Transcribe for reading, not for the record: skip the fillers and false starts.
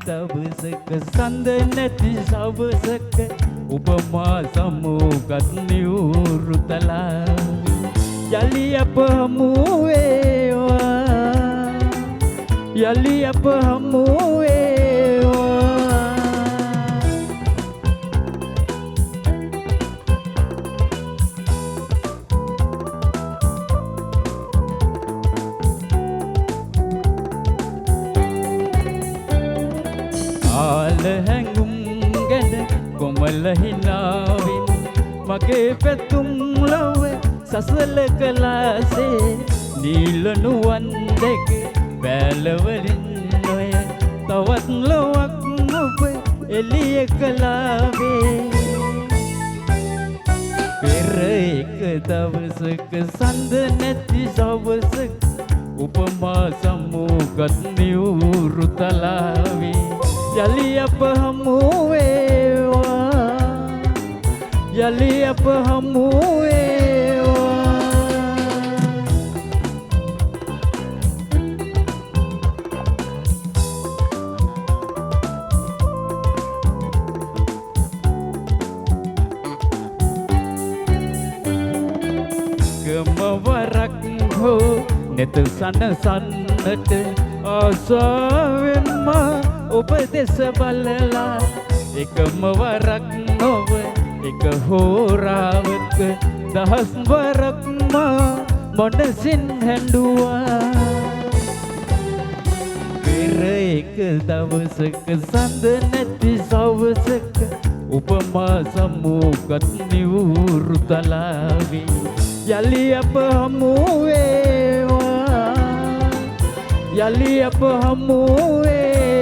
දවසක සඳ නැති සවසක උපමා සමුගත් නිවුරුතලා යලි අප හමු වේවා යලි අප හමු වේවා ආල හැඟුම් ගැන කොමල හිනාවින් මගේ පැතුම් ලොව සසල කලාසේ නිල නුවන් දෙක බැලවලින් නොය තවත් ලොවක් ඔබ එළිය කලාවේ පෙර එක දවසක සඳ නැති සවසක උපමා සමුගත් නිවුරුතලාවේ යලි අප හමු වේවා යලි අප හමු වේවා ගමවරක් හෝ නෙත සනසන්නට ආසාවෙන්ම ඔබ දෙස බලලා එකම වරක් නොව එක හෝරාවක දහස් වරක්ම මොනසින් හැඬුවා පෙර එක දවසක සඳ නැති සවසක උපමා සමුගත් නිවුරුතලාවේ යලි අප හමු වේවා යලි අප හමු වේවා